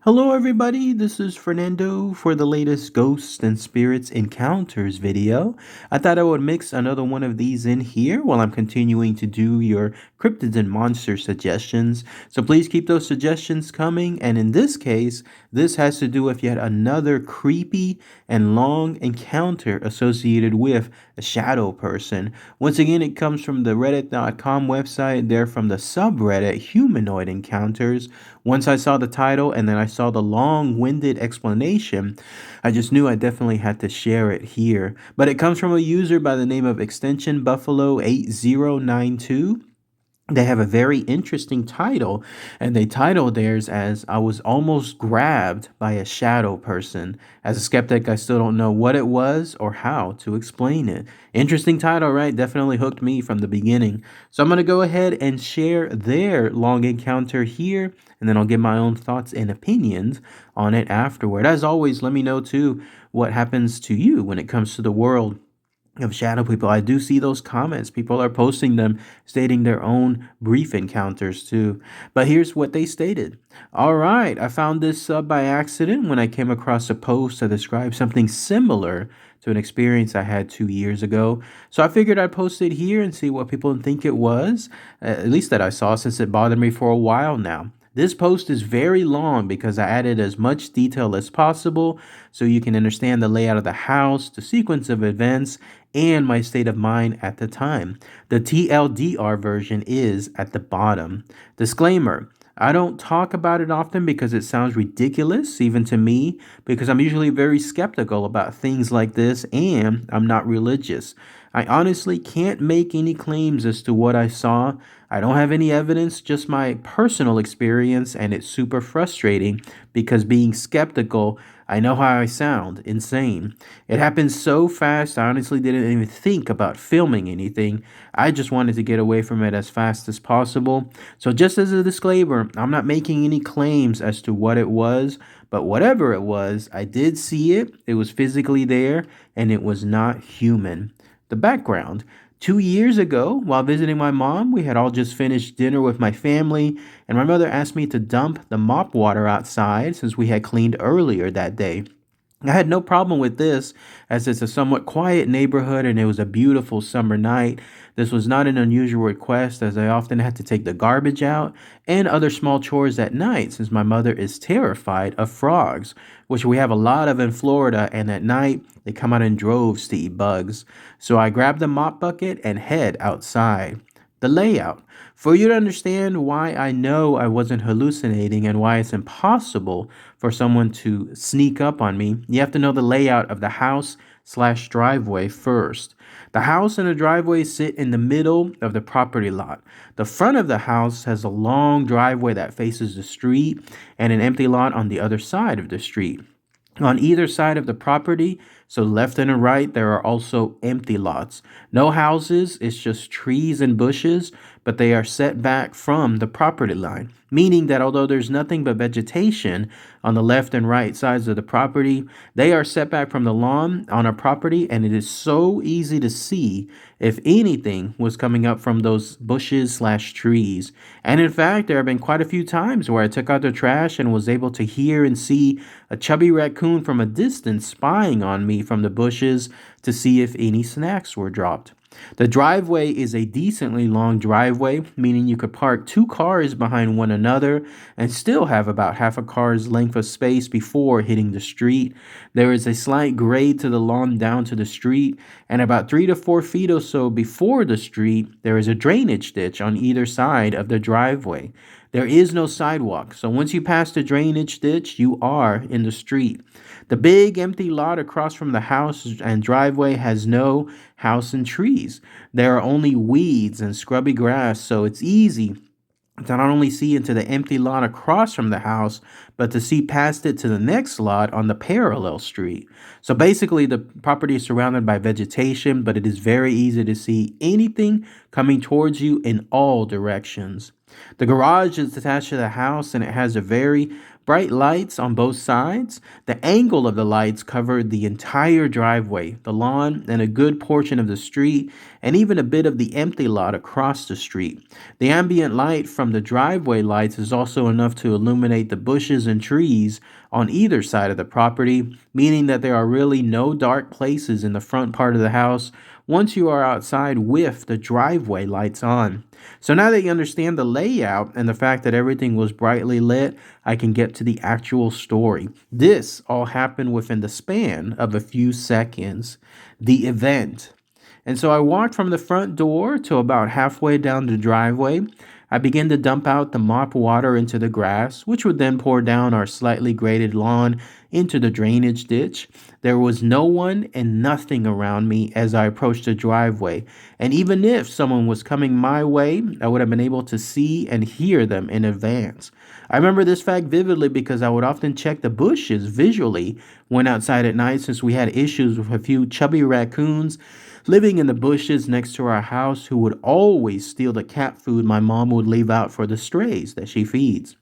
Hello, everybody. This is Fernando for the latest Ghosts and Spirits Encounters video. I thought I would mix another one of these in here while I'm continuing to do your cryptids and monster suggestions. So please keep those suggestions coming. And in this case, this has to do with yet another creepy and long encounter associated with a shadow person. Once again, it comes from the reddit.com website. They're from the subreddit Humanoid Encounters. Once I saw the title and then I saw the long-winded explanation, I just knew I definitely had to share it here. But it comes from a user by the name of Extension Buffalo 8092. They have a very interesting title, and they title theirs as "I was almost grabbed by a shadow person." As a skeptic, I still don't know what it was or how to explain it. Interesting title, right? Definitely hooked me from the beginning. So I'm going to go ahead and share their long encounter here, and then I'll give my own thoughts and opinions on it afterward. As always, let me know too what happens to you when it comes to the world of shadow people. I do see those comments. People are posting them, stating their own brief encounters too. But here's what they stated. All right, I found this by accident when I came across a post that described something similar to an experience I had 2 years ago. So I figured I'd post it here and see what people think it was, at least that I saw, since it bothered me for a while now. This post is very long because I added as much detail as possible so you can understand the layout of the house, the sequence of events, and my state of mind at the time. The TLDR version is at the bottom. Disclaimer: I don't talk about it often because it sounds ridiculous, even to me, because I'm usually very skeptical about things like this and I'm not religious. I honestly can't make any claims as to what I saw. I don't have any evidence, just my personal experience, and it's super frustrating because being skeptical, I know how I sound, insane. It happened so fast, I honestly didn't even think about filming anything. I just wanted to get away from it as fast as possible. So just as a disclaimer, I'm not making any claims as to what it was, but whatever it was, I did see it. It was physically there, and it was not human. The background: 2 years ago, while visiting my mom, we had all just finished dinner with my family, and my mother asked me to dump the mop water outside since we had cleaned earlier that day. I had no problem with this, as it's a somewhat quiet neighborhood and it was a beautiful summer night. This was not an unusual request, as I often had to take the garbage out and other small chores at night, since my mother is terrified of frogs, which we have a lot of in Florida, and at night they come out in droves to eat bugs. So I grab the mop bucket and head outside. The layout: for you to understand why I know I wasn't hallucinating and why it's impossible for someone to sneak up on me, you have to know the layout of the house slash driveway first. The house and the driveway sit in the middle of the property lot. The front of the house has a long driveway that faces the street and an empty lot on the other side of the street. On either side of the property, so left and right, there are also empty lots. No houses, it's just trees and bushes, but they are set back from the property line, meaning that although there's nothing but vegetation on the left and right sides of the property, they are set back from the lawn on our property, and it is so easy to see if anything was coming up from those bushes slash trees. And in fact, there have been quite a few times where I took out the trash and was able to hear and see a chubby raccoon from a distance spying on me from the bushes to see if any snacks were dropped. The driveway is a decently long driveway, meaning you could park two cars behind one another and still have about half a car's length of space before hitting the street. There is a slight grade to the lawn down to the street, and about 3 to 4 feet or so before the street, there is a drainage ditch on either side of the driveway. There is no sidewalk, so once you pass the drainage ditch, you are in the street. The big empty lot across from the house and driveway has no house and trees. There are only weeds and scrubby grass, so it's easy to not only see into the empty lot across from the house, but to see past it to the next lot on the parallel street. So basically, the property is surrounded by vegetation, but it is very easy to see anything coming towards you in all directions. The garage is attached to the house and it has a very bright lights on both sides. The angle of the lights covered the entire driveway, the lawn, and a good portion of the street, and even a bit of the empty lot across the street. The ambient light from the driveway lights is also enough to illuminate the bushes and trees on either side of the property, meaning that there are really no dark places in the front part of the house once you are outside with the driveway lights on. So now that you understand the layout and the fact that everything was brightly lit, I can get to the actual story. This all happened within the span of a few seconds. The event. And so I walked from the front door to about halfway down the driveway. I began to dump out the mop water into the grass, which would then pour down our slightly graded lawn into the drainage ditch. There was no one and nothing around me as I approached the driveway, and even if someone was coming my way, I would have been able to see and hear them in advance. I remember this fact vividly because I would often check the bushes visually when outside at night, since we had issues with a few chubby raccoons living in the bushes next to our house who would always steal the cat food my mom would leave out for the strays that she feeds.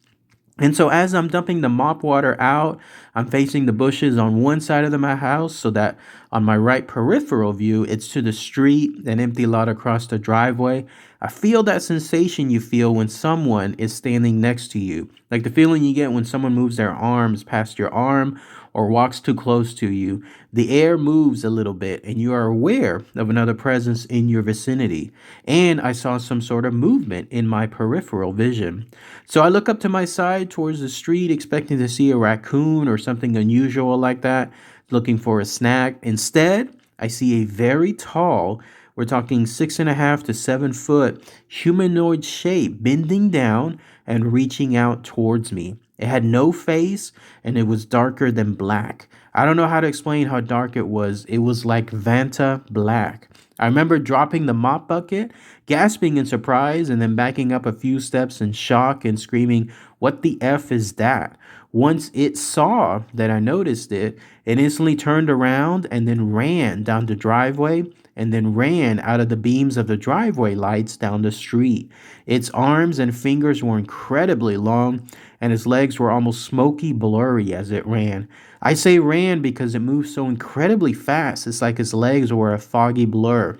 And so as I'm dumping the mop water out, I'm facing the bushes on one side of my house so that on my right peripheral view, it's to the street, an empty lot across the driveway. I feel that sensation you feel when someone is standing next to you, like the feeling you get when someone moves their arms past your arm or walks too close to you. The air moves a little bit and you are aware of another presence in your vicinity. And I saw some sort of movement in my peripheral vision. So I look up to my side towards the street, expecting to see a raccoon or something unusual like that, looking for a snack. Instead, I see a very tall, we're talking 6.5 to 7 foot humanoid shape bending down and reaching out towards me. It had no face and it was darker than black. I don't know how to explain how dark it was. It was like Vanta black. I remember dropping the mop bucket, gasping in surprise, and then backing up a few steps in shock and screaming, "What the F is that?" Once it saw that I noticed it, it instantly turned around and then ran down the driveway and then ran out of the beams of the driveway lights down the street. Its arms and fingers were incredibly long, and its legs were almost smoky blurry as it ran. I say ran because it moved so incredibly fast. It's like its legs were a foggy blur.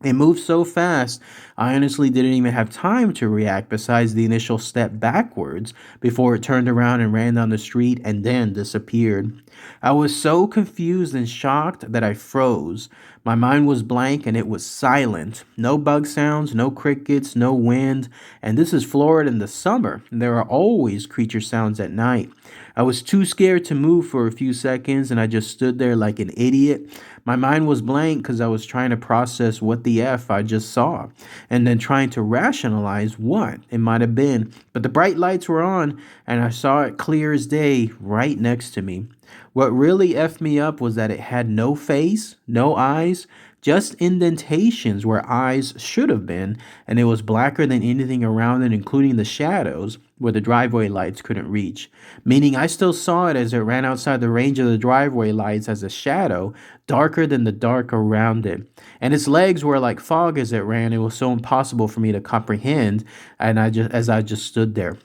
It moved so fast, I honestly didn't even have time to react besides the initial step backwards before it turned around and ran down the street and then disappeared. I was so confused and shocked that I froze. My mind was blank and it was silent. No bug sounds, no crickets, no wind. And this is Florida in the summer. There are always creature sounds at night. I was too scared to move for a few seconds and I just stood there like an idiot. My mind was blank because I was trying to process what the F I just saw and then trying to rationalize what it might have been. But the bright lights were on and I saw it clear as day right next to me. What really effed me up was that it had no face, no eyes, just indentations where eyes should have been, and it was blacker than anything around it, including the shadows where the driveway lights couldn't reach. Meaning I still saw it as it ran outside the range of the driveway lights as a shadow, darker than the dark around it. And its legs were like fog as it ran. It was so impossible for me to comprehend, and I just stood there.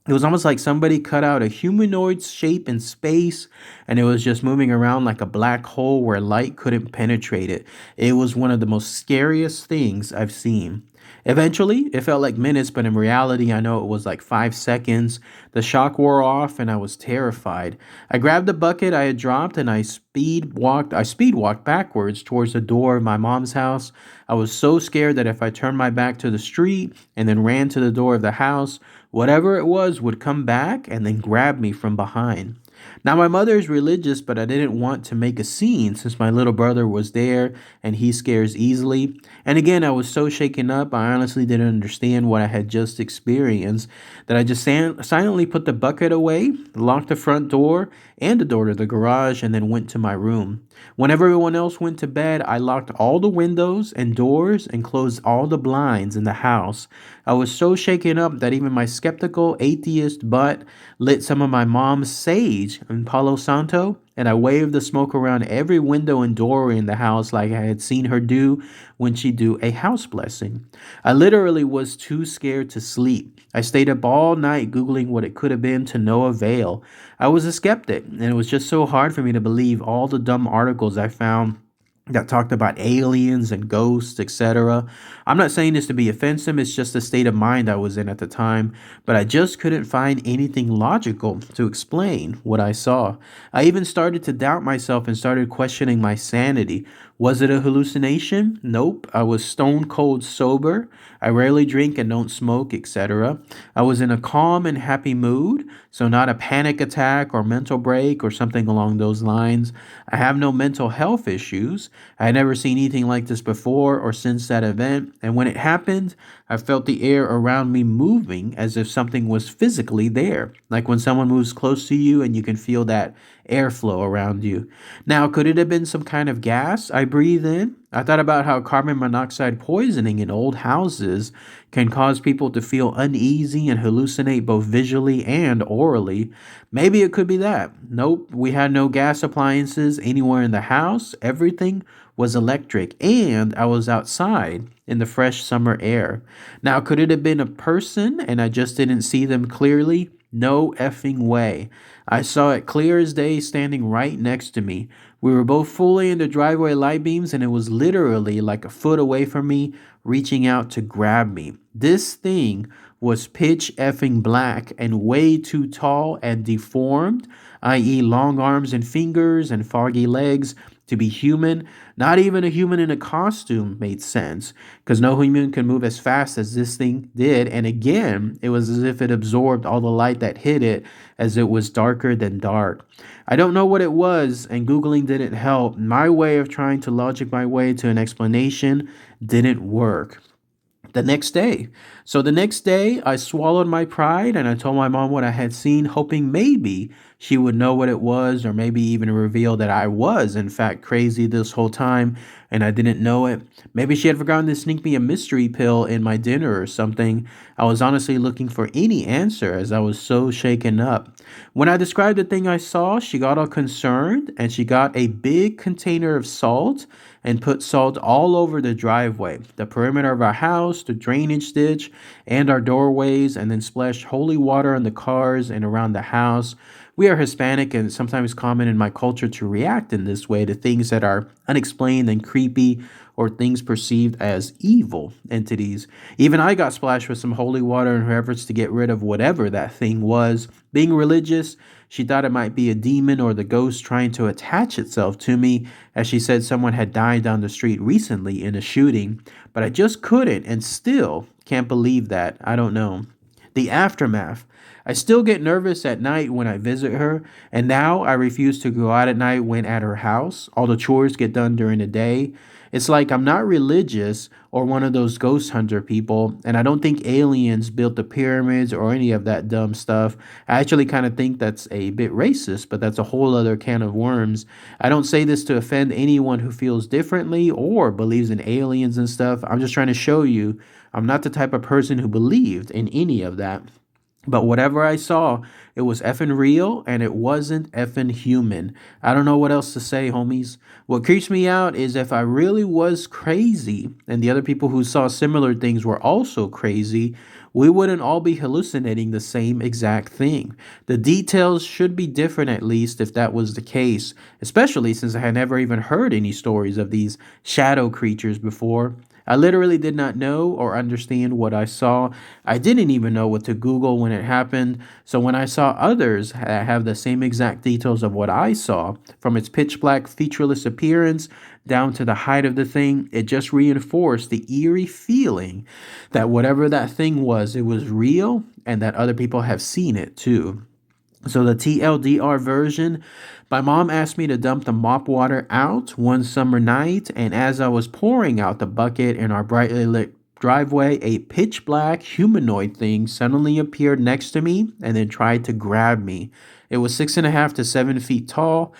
It was almost like somebody cut out a humanoid shape in space and it was just moving around like a black hole where light couldn't penetrate it. It was one of the most scariest things I've seen. Eventually, it felt like minutes, but in reality, I know it was like 5 seconds. The shock wore off and I was terrified. I grabbed the bucket I had dropped and I speed walked backwards towards the door of my mom's house. I was so scared that if I turned my back to the street and then ran to the door of the house, whatever it was would come back and then grab me from behind. Now, my mother is religious, but I didn't want to make a scene since my little brother was there and he scares easily. And again, I was so shaken up, I honestly didn't understand what I had just experienced that I just silently put the bucket away, locked the front door and the door to the garage, and then went to my room. When everyone else went to bed, I locked all the windows and doors and closed all the blinds in the house. I was so shaken up that even my skeptical atheist butt lit some of my mom's sage beach in Palo Santo, and I waved the smoke around every window and doorway in the house like I had seen her do when she do a house blessing. I literally was too scared to sleep. I stayed up all night Googling what it could have been to no avail. I was a skeptic, and it was just so hard for me to believe all the dumb articles I found that talked about aliens and ghosts, etc. I'm not saying this to be offensive, it's just the state of mind I was in at the time, but I just couldn't find anything logical to explain what I saw. I even started to doubt myself and started questioning my sanity. Was it a hallucination? Nope. I was stone cold sober. I rarely drink and don't smoke, etc. I was in a calm and happy mood, so not a panic attack or mental break or something along those lines. I have no mental health issues. I had never seen anything like this before or since that event, and when it happened, I felt the air around me moving as if something was physically there, like when someone moves close to you and you can feel that airflow around you. Now, could it have been some kind of gas I breathe in? I thought about how carbon monoxide poisoning in old houses can cause people to feel uneasy and hallucinate both visually and orally. Maybe it could be that. Nope, we had no gas appliances anywhere in the house. Everything was electric, and I was outside in the fresh summer air. Now, could it have been a person and I just didn't see them clearly? No effing way. I saw it clear as day standing right next to me. We were both fully in the driveway light beams, and it was literally like a foot away from me, reaching out to grab me. This thing was pitch effing black and way too tall and deformed, i.e., long arms and fingers and foggy legs, to be human. Not even a human in a costume made sense, because no human can move as fast as this thing did. And again, it was as if it absorbed all the light that hit it, as it was darker than dark. I don't know what it was, and Googling didn't help. My way of trying to logic my way to an explanation didn't work. The next day, I swallowed my pride and I told my mom what I had seen, hoping maybe she would know what it was, or maybe even reveal that I was, in fact, crazy this whole time and I didn't know it. Maybe she had forgotten to sneak me a mystery pill in my dinner or something. I was honestly looking for any answer as I was so shaken up. When I described the thing I saw, she got all concerned and she got a big container of salt and put salt all over the driveway, the perimeter of our house, the drainage ditch, and our doorways, and then splashed holy water on the cars and around the house. We are Hispanic, and it's sometimes common in my culture to react in this way to things that are unexplained and creepy, or things perceived as evil entities. Even I got splashed with some holy water in her efforts to get rid of whatever that thing was. Being religious, she thought it might be a demon or the ghost trying to attach itself to me, as she said someone had died down the street recently in a shooting. But I just couldn't and still can't believe that. I don't know. The aftermath. I still get nervous at night when I visit her, and now I refuse to go out at night when at her house. All the chores get done during the day. It's like I'm not religious or one of those ghost hunter people, and I don't think aliens built the pyramids or any of that dumb stuff. I actually kind of think that's a bit racist, but that's a whole other can of worms. I don't say this to offend anyone who feels differently or believes in aliens and stuff. I'm just trying to show you I'm not the type of person who believed in any of that. But whatever I saw, it was effing real and it wasn't effing human. I don't know what else to say, homies. What creeps me out is if I really was crazy and the other people who saw similar things were also crazy, we wouldn't all be hallucinating the same exact thing. The details should be different, at least, if that was the case, especially since I had never even heard any stories of these shadow creatures before. I literally did not know or understand what I saw. I didn't even know what to Google when it happened. So when I saw others have the same exact details of what I saw, from its pitch black, featureless appearance down to the height of the thing, it just reinforced the eerie feeling that whatever that thing was, it was real and that other people have seen it too. So the TLDR version, my mom asked me to dump the mop water out one summer night, and as I was pouring out the bucket in our brightly lit driveway, a pitch black humanoid thing suddenly appeared next to me and then tried to grab me. It was 6.5 to 7 feet tall,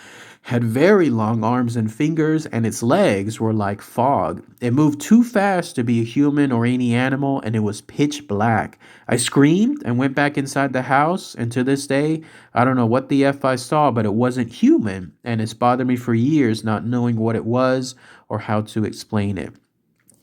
had very long arms and fingers, and its legs were like fog. It moved too fast to be a human or any animal, and it was pitch black. I screamed and went back inside the house, and to this day, I don't know what the F I saw, but it wasn't human, and it's bothered me for years not knowing what it was or how to explain it.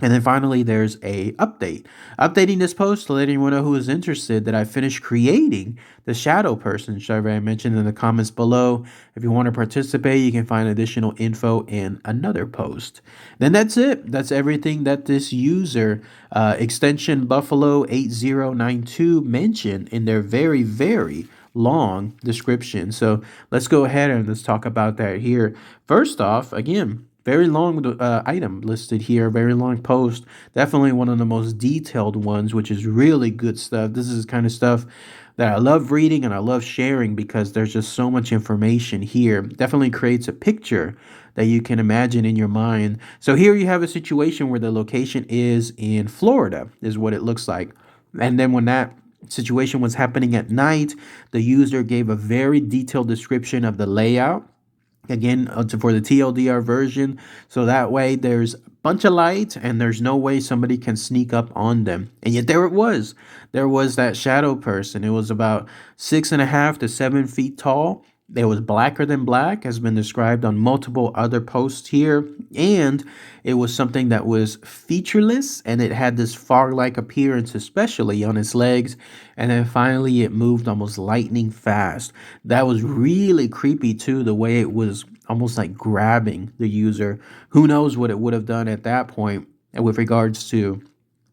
And then finally, there's a update. Updating this post to let anyone know who is interested that I finished creating the shadow person survey I mentioned in the comments below. If you want to participate, you can find additional info in another post. Then that's it. That's everything that this user, extension Buffalo 8092, mentioned in their very, very long description. So let's go ahead and let's talk about that here. First off, again, very long item listed here, very long post. Definitely one of the most detailed ones, which is really good stuff. This is kind of stuff that I love reading and I love sharing because there's just so much information here. Definitely creates a picture that you can imagine in your mind. So here you have a situation where the location is in Florida, is what it looks like. And then when that situation was happening at night, the user gave a very detailed description of the layout. Again, for the TLDR version, so that way there's a bunch of light and there's no way somebody can sneak up on them. And yet there it was. There was that shadow person. It was about 6.5 to 7 feet tall. It was blacker than black, has been described on multiple other posts here. And it was something that was featureless and it had this fog-like appearance, especially on its legs. And then finally it moved almost lightning fast. That was really creepy too, the way it was almost like grabbing the user. Who knows what it would have done at that point with regards to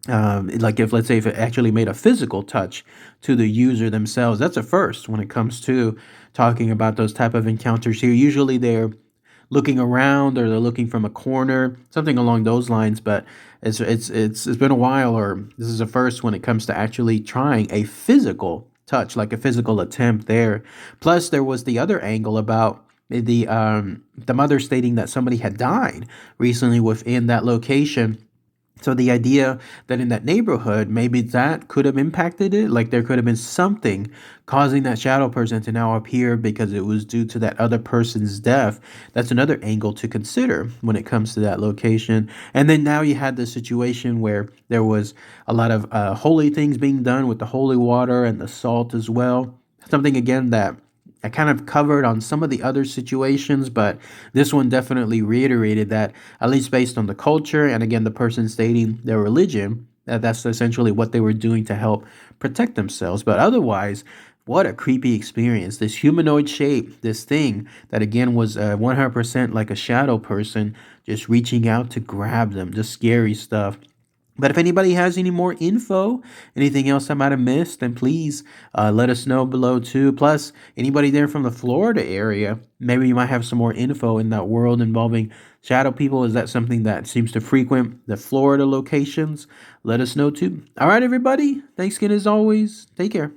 like if let's say if it actually made a physical touch to the user themselves. That's a first when it comes to talking about those type of encounters here. Usually they're looking around or they're looking from a corner, something along those lines, but it's been a while, or this is a first when it comes to actually trying a physical touch, like a physical attempt there. Plus there was the other angle about the mother stating that somebody had died recently within that location. So the idea that in that neighborhood, maybe that could have impacted it, like there could have been something causing that shadow person to now appear because it was due to that other person's death. That's another angle to consider when it comes to that location. And then now you had the situation where there was a lot of holy things being done with the holy water and the salt as well. Something again that I kind of covered on some of the other situations, but this one definitely reiterated that, at least based on the culture, and again, the person stating their religion, that's essentially what they were doing to help protect themselves. But otherwise, what a creepy experience. This humanoid shape, this thing that again was 100% like a shadow person, just reaching out to grab them, just scary stuff. But if anybody has any more info, anything else I might have missed, then please let us know below too. Plus, anybody there from the Florida area, maybe you might have some more info in that world involving shadow people. Is that something that seems to frequent the Florida locations? Let us know too. All right, everybody. Thanks again as always. Take care.